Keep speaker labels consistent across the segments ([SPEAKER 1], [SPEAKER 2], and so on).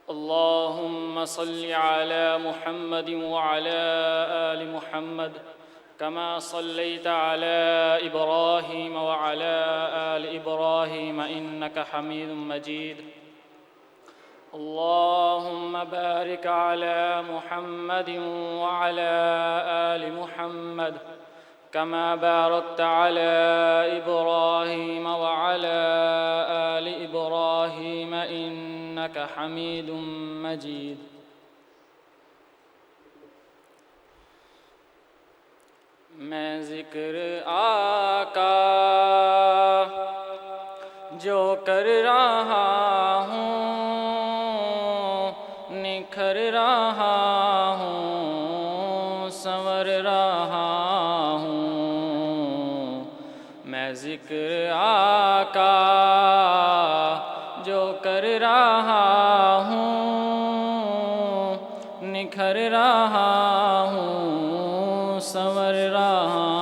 [SPEAKER 1] اللهم صل على محمد وعلى آل محمد كما صليت على إبراهيم وعلى آل إبراهيم إنك حميد مجيد. اللهم بارك على محمد وعلى آل محمد كما باركت على إبراهيم وعلى آل إبراهيم إنك حميد مجيد. میں ذکر آقا جو کر رہا ہوں، نکھر رہا ہوں، سنور رہا ہوں. میں ذکر آقا جو کر رہا ہوں، نکھر رہا ہوں، سنور رہا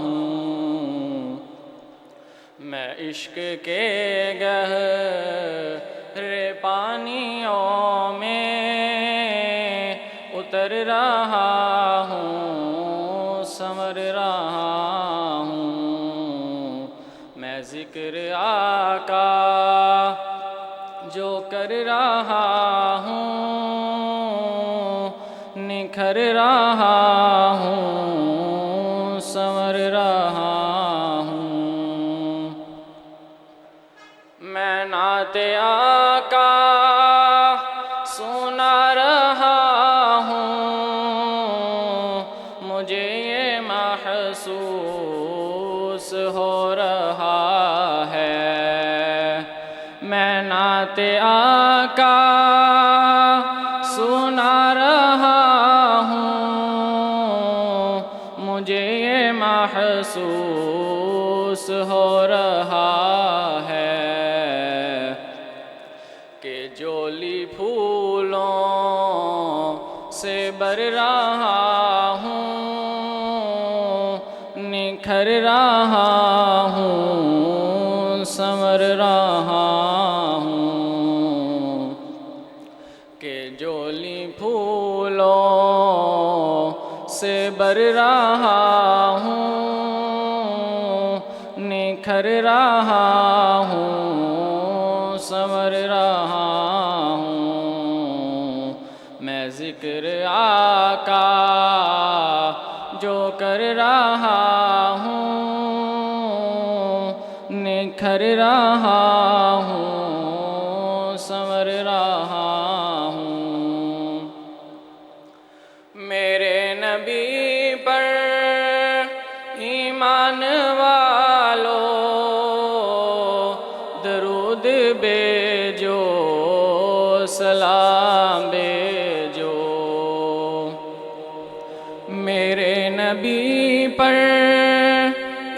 [SPEAKER 1] ہوں. میں عشق کے گہرے پانیوں میں اتر رہا ہوں، سنور رہا ہوں. میں ذکر آقا جو کر رہا ہوں، نکھر رہا ہوں، سنور رہا ہوں. میں نعت آقا سنا رہا ہوں، مجھے یہ محسوس ہو رہا ہے. میں نعت آقا سنا رہا ہوں، مجھے یہ محسوس ہو رہا ہے کہ جولی پھولوں سے بر رہا ہوں، نکھر رہا ہوں، سنور رہا ہوں. کہ جولی پھولوں سے بر رہا ہوں، نکھر رہا ہوں، سنور رہا ہوں. میں ذکر آقا جو کر رہا ہوں، نکھر رہا ہوں، سنور رہا ہوں. میرے نبی پر ایمان والو درود بھیجو، سلام بھیجو. میرے نبی پر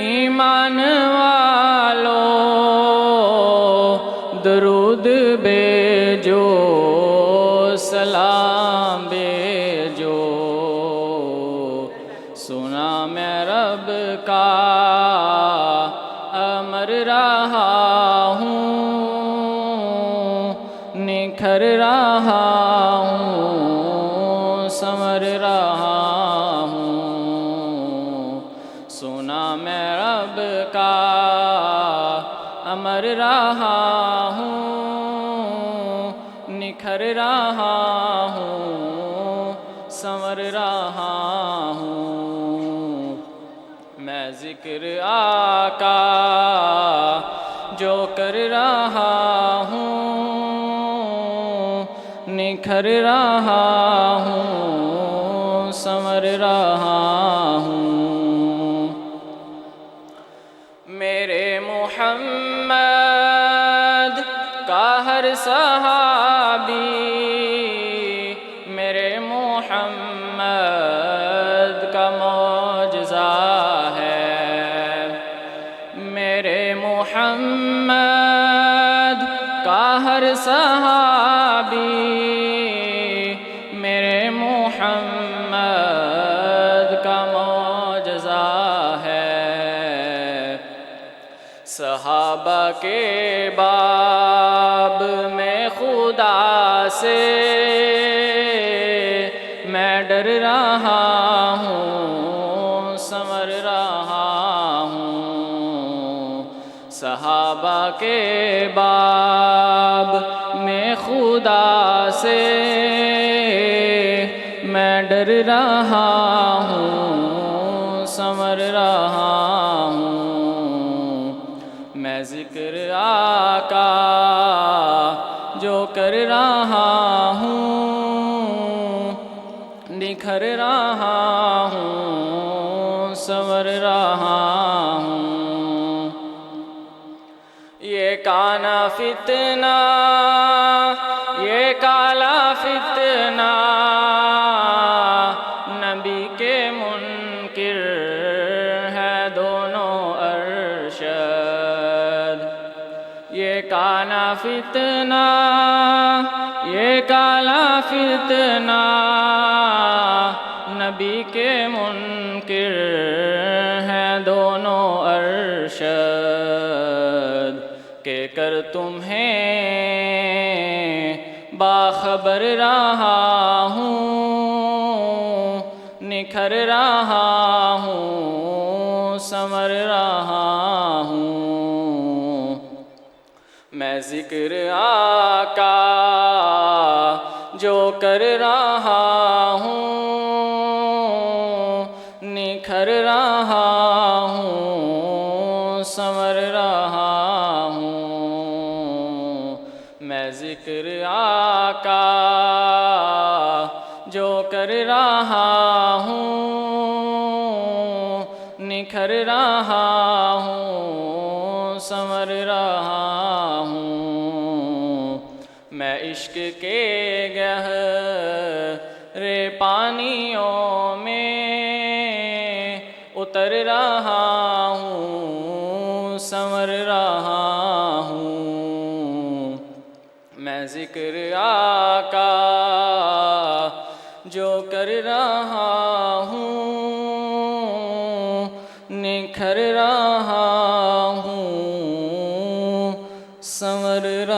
[SPEAKER 1] ایمان والو درود بھیجو، سلام بھیجو. سنا میں رب کا امر رہا ہوں، نکھر رہا ہوں، سنور رہا ہوں. سنا میں رب کا امر رہا ہوں، نکھر رہا ہوں، سنور رہا ہوں. میں ذکر آقا جو کر رہا ہوں، نکھر رہا ہوں، سنور رہا ہوں. میرے محمد کا ہر صحابی میرے محمد کا معجزہ ہے. میرے محمد کا ہر صحابی میرے محمد کا معجزہ ہے. صحابہ کے باب میں خدا سے میں ڈر رہا ہوں، سنور رہا ہوں۔ صحابہ کے باب میں خدا سے میں ڈر رہا ہوں، سنور رہا ہوں۔ میں ذکر آقا جو کر رہا ہوں، نکھر رہا ہوں، سنور رہا ہوں۔ یہ کانا فتنہ، یہ کالا فتنہ، نبی کے منکر ہے دونوں ارشد۔ یہ کانا فتنہ، یہ کالا فتنہ، نبی کے منکر ہیں دونوں ارشد۔ کہ کر تمہیں باخبر رہا ہوں، نکھر رہا ہوں، سنور رہا ہوں۔ میں ذکر آقا جو کر رہا ہوں، نکھر رہا ہوں، سنور رہا ہوں۔ میں ذکر آقا جو کر رہا ہوں، نکھر رہا ہوں، سنور رہا ہوں۔ میں عشق کے گہرے پانیوں میں اتر رہا ہوں، سنور رہا ہوں۔ میں ذکر آقا جو کر رہا ہوں، نکھر رہا ہوں، سنور رہا